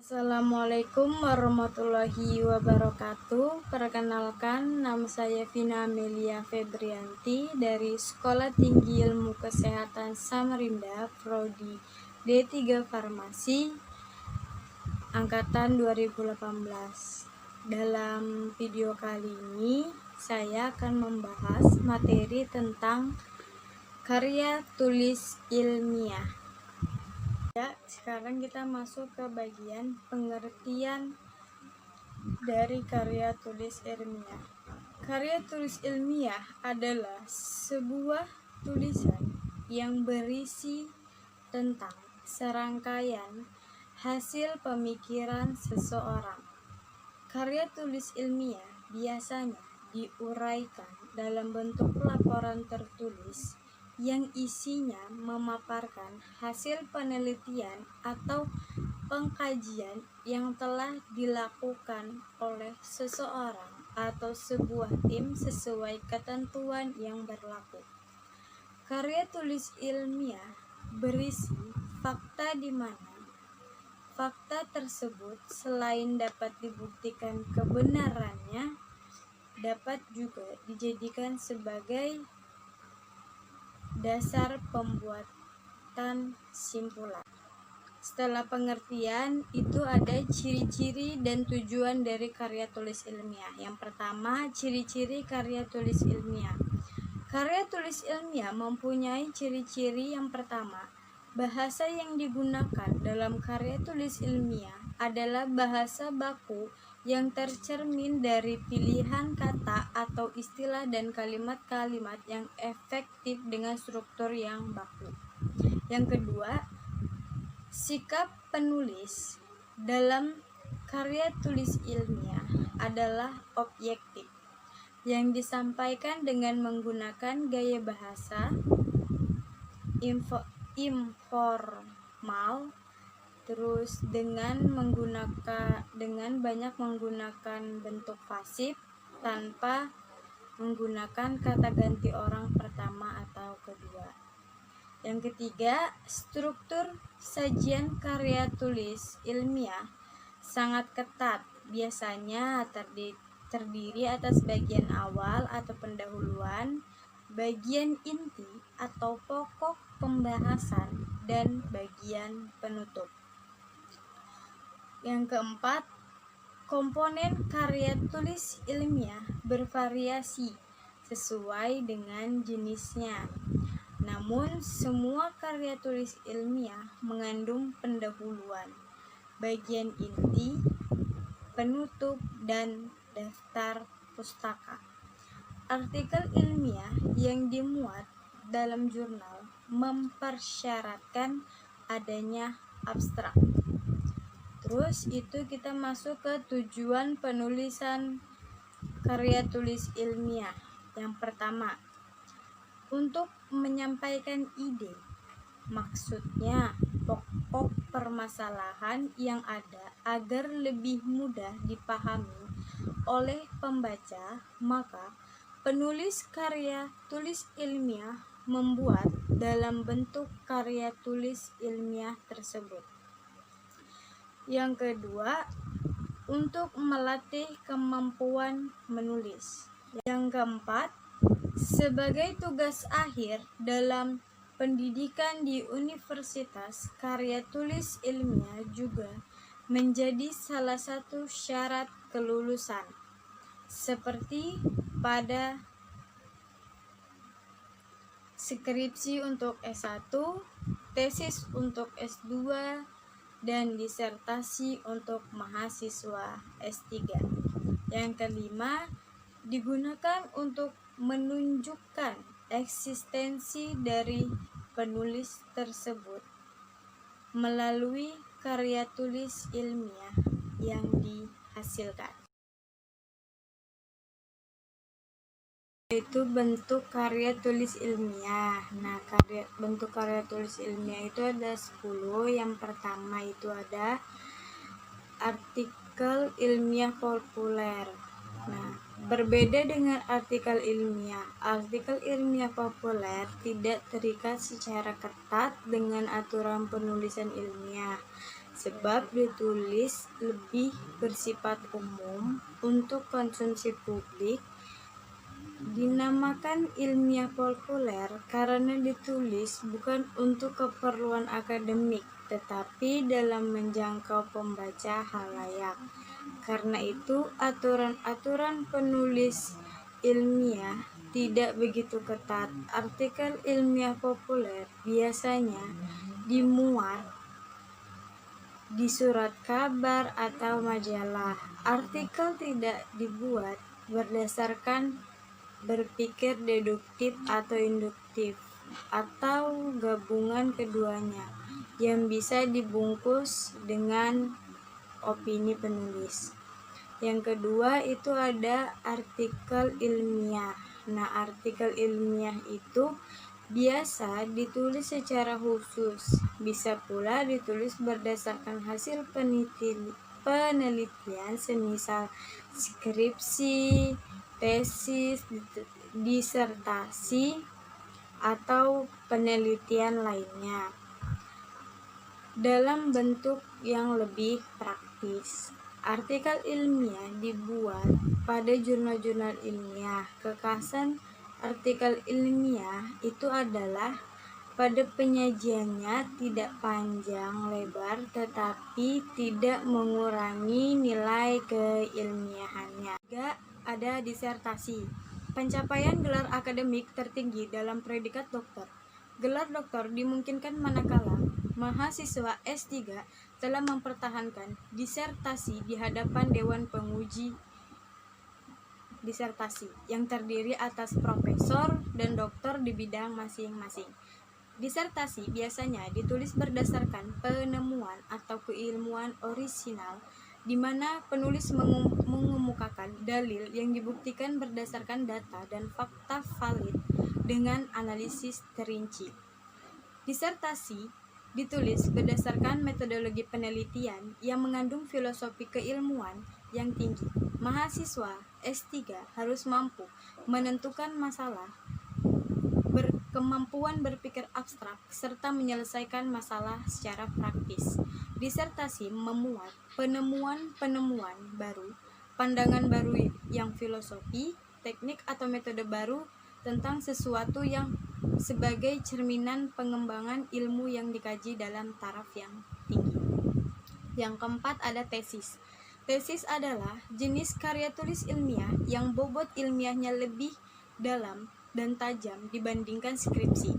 Assalamualaikum warahmatullahi wabarakatuh. Perkenalkan, nama saya Vina Amelia Febrianti dari Sekolah Tinggi Ilmu Kesehatan Samarinda, Prodi D3 Farmasi, Angkatan 2018. Dalam video kali ini, saya akan membahas materi tentang karya tulis ilmiah. Sekarang kita masuk ke bagian pengertian dari karya tulis ilmiah. Karya tulis ilmiah adalah sebuah tulisan yang berisi tentang serangkaian hasil pemikiran seseorang. Karya tulis ilmiah biasanya diuraikan dalam bentuk laporan tertulis yang isinya memaparkan hasil penelitian atau pengkajian yang telah dilakukan oleh seseorang atau sebuah tim sesuai ketentuan yang berlaku. Karya tulis ilmiah berisi fakta di mana fakta tersebut selain dapat dibuktikan kebenarannya, dapat juga dijadikan sebagai dasar pembuatan simpulan. Setelah pengertian, itu ada ciri-ciri dan tujuan dari karya tulis ilmiah. Yang pertama, ciri-ciri karya tulis ilmiah. Karya tulis ilmiah mempunyai ciri-ciri yang pertama. Bahasa yang digunakan dalam karya tulis ilmiah adalah bahasa baku yang tercermin dari pilihan kata atau istilah dan kalimat-kalimat yang efektif dengan struktur yang baku. Yang kedua, sikap penulis dalam karya tulis ilmiah adalah objektif, yang disampaikan dengan menggunakan gaya bahasa informal, terus dengan banyak menggunakan bentuk pasif tanpa menggunakan kata ganti orang pertama atau kedua. Yang ketiga, struktur sajian karya tulis ilmiah sangat ketat, biasanya terdiri atas bagian awal atau pendahuluan, bagian inti atau pokok pembahasan, dan bagian penutup. Yang keempat, komponen karya tulis ilmiah bervariasi sesuai dengan jenisnya. Namun, semua karya tulis ilmiah mengandung pendahuluan, bagian inti, penutup, dan daftar pustaka. Artikel ilmiah yang dimuat dalam jurnal mempersyaratkan adanya abstrak. Terus itu kita masuk ke tujuan penulisan karya tulis ilmiah. Yang pertama, untuk menyampaikan ide. Maksudnya, pokok permasalahan yang ada agar lebih mudah dipahami oleh pembaca, maka penulis karya tulis ilmiah membuat dalam bentuk karya tulis ilmiah tersebut. Yang kedua, untuk melatih kemampuan menulis. Yang keempat, sebagai tugas akhir dalam pendidikan di universitas, karya tulis ilmiah juga menjadi salah satu syarat kelulusan, seperti pada skripsi untuk S1, tesis untuk S2, dan disertasi untuk mahasiswa S3. Yang kelima, digunakan untuk menunjukkan eksistensi dari penulis tersebut melalui karya tulis ilmiah yang dihasilkan. Itu bentuk karya tulis ilmiah. Nah, bentuk karya tulis ilmiah itu ada 10. Yang pertama itu ada artikel ilmiah populer. Nah, berbeda dengan artikel ilmiah populer tidak terikat secara ketat dengan aturan penulisan ilmiah, sebab ditulis lebih bersifat umum untuk konsumsi publik. Dinamakan ilmiah populer karena ditulis bukan untuk keperluan akademik, tetapi dalam menjangkau pembaca halayak. Karena itu, aturan-aturan penulis ilmiah tidak begitu ketat. Artikel ilmiah populer biasanya dimuat di surat kabar atau majalah. Artikel tidak dibuat berdasarkan berpikir deduktif atau induktif, atau gabungan keduanya yang bisa dibungkus dengan opini penulis. Yang kedua itu ada artikel ilmiah. Nah, artikel ilmiah itu biasa ditulis secara khusus, bisa pula ditulis berdasarkan hasil penelitian, semisal skripsi, tesis, disertasi, atau penelitian lainnya dalam bentuk yang lebih praktis. Artikel ilmiah dibuat pada jurnal-jurnal ilmiah. Kekhasan artikel ilmiah itu adalah pada penyajiannya tidak panjang lebar, tetapi tidak mengurangi nilai keilmiahannya. Juga ada disertasi, pencapaian gelar akademik tertinggi dalam predikat doktor. Gelar doktor dimungkinkan manakala mahasiswa S3 telah mempertahankan disertasi di hadapan Dewan Penguji Disertasi yang terdiri atas profesor dan doktor di bidang masing-masing. Disertasi biasanya ditulis berdasarkan penemuan atau keilmuan orisinal, di mana penulis mengemukakan dalil yang dibuktikan berdasarkan data dan fakta valid dengan analisis terinci. Disertasi ditulis berdasarkan metodologi penelitian yang mengandung filosofi keilmuan yang tinggi. Mahasiswa S3 harus mampu menentukan masalah, berkemampuan berpikir abstrak, serta menyelesaikan masalah secara praktis. Disertasi memuat penemuan-penemuan baru, pandangan baru yang filosofi, teknik atau metode baru tentang sesuatu yang sebagai cerminan pengembangan ilmu yang dikaji dalam taraf yang tinggi. Yang keempat ada tesis. Tesis adalah jenis karya tulis ilmiah yang bobot ilmiahnya lebih dalam dan tajam dibandingkan skripsi.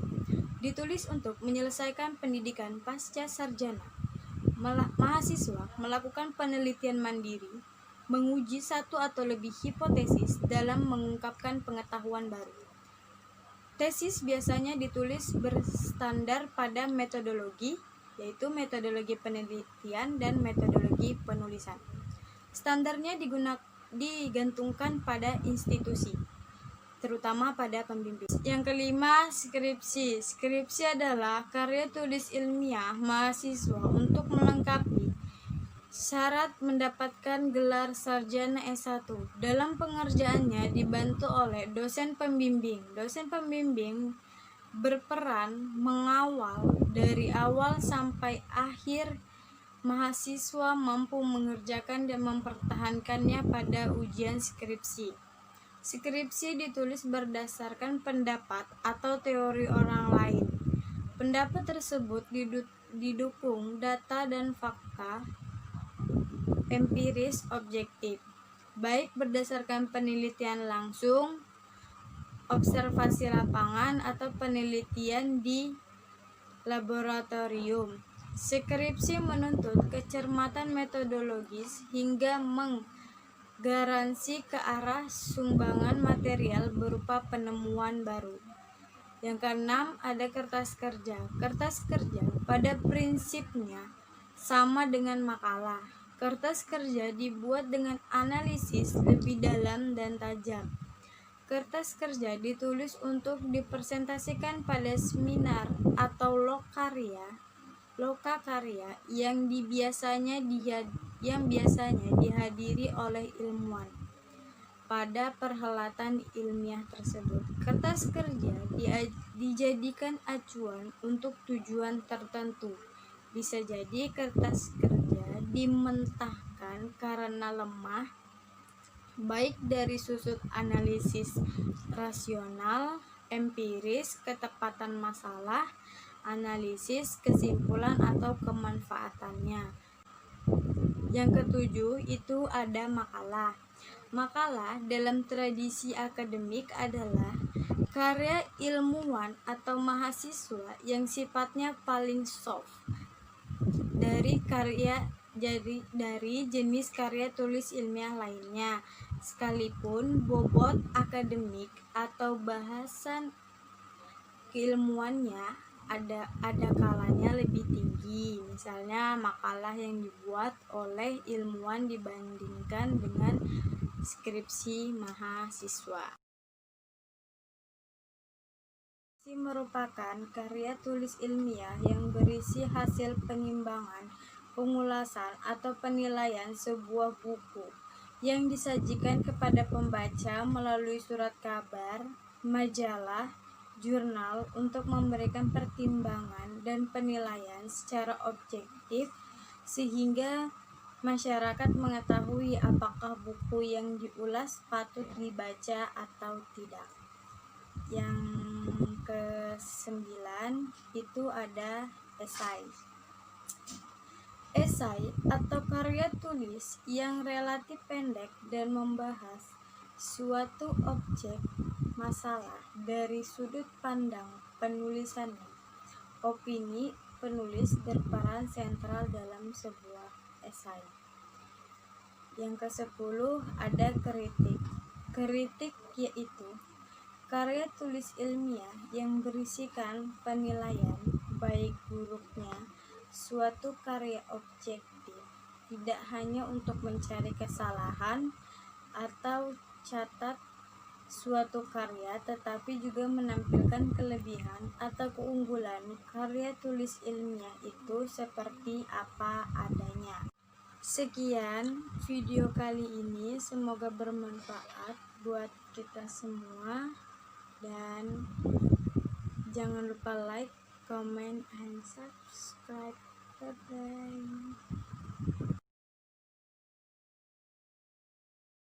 Ditulis untuk menyelesaikan pendidikan pasca sarjana. Mahasiswa melakukan penelitian mandiri, menguji satu atau lebih hipotesis dalam mengungkapkan pengetahuan baru. Tesis biasanya ditulis berstandar pada metodologi, yaitu metodologi penelitian dan metodologi penulisan. Standarnya digantungkan pada institusi, terutama pada pembimbing. Yang kelima, skripsi. Skripsi adalah karya tulis ilmiah mahasiswa untuk melengkapi syarat mendapatkan gelar sarjana S1. Dalam pengerjaannya dibantu oleh dosen pembimbing. Dosen pembimbing berperan mengawal dari awal sampai akhir mahasiswa mampu mengerjakan dan mempertahankannya pada ujian skripsi. Skripsi ditulis berdasarkan pendapat atau teori orang lain. Pendapat tersebut didukung data dan fakta empiris objektif, baik berdasarkan penelitian langsung, observasi lapangan, atau penelitian di laboratorium. Skripsi menuntut kecermatan metodologis hingga menggaransi ke arah sumbangan material berupa penemuan baru. Yang keenam ada kertas kerja. Kertas kerja pada prinsipnya sama dengan makalah. Kertas kerja dibuat dengan analisis lebih dalam dan tajam. Kertas kerja ditulis untuk dipresentasikan pada seminar atau lokakarya yang biasanya dihadiri oleh ilmuwan pada perhelatan ilmiah tersebut. Kertas kerja dijadikan acuan untuk tujuan tertentu. Bisa jadi kertas kerja dimentahkan karena lemah, baik dari sudut analisis rasional, empiris, ketepatan masalah, analisis, kesimpulan, atau kemanfaatannya. Yang ketujuh itu ada makalah. Makalah dalam tradisi akademik adalah karya ilmuwan atau mahasiswa yang sifatnya paling soft dari jenis karya tulis ilmiah lainnya, sekalipun bobot akademik atau bahasan keilmuannya ada kalanya lebih tinggi. Misalnya makalah yang dibuat oleh ilmuwan dibandingkan dengan skripsi mahasiswa. Merupakan karya tulis ilmiah yang berisi hasil penimbangan, pengulasan, atau penilaian sebuah buku yang disajikan kepada pembaca melalui surat kabar, majalah, jurnal untuk memberikan pertimbangan dan penilaian secara objektif sehingga masyarakat mengetahui apakah buku yang diulas patut dibaca atau tidak. Yang ke-9 itu ada esai. Esai atau karya tulis yang relatif pendek dan membahas suatu objek masalah dari sudut pandang penulisannya. Opini penulis berperan sentral dalam sebuah esai. Yang ke-10 ada kritik. Kritik yaitu karya tulis ilmiah yang berisikan penilaian baik buruknya suatu karya objektif, tidak hanya untuk mencari kesalahan atau catat suatu karya, tetapi juga menampilkan kelebihan atau keunggulan karya tulis ilmiah itu seperti apa adanya. Sekian video kali ini, semoga bermanfaat buat kita semua. Dan jangan lupa like, comment, and subscribe. Bye bye.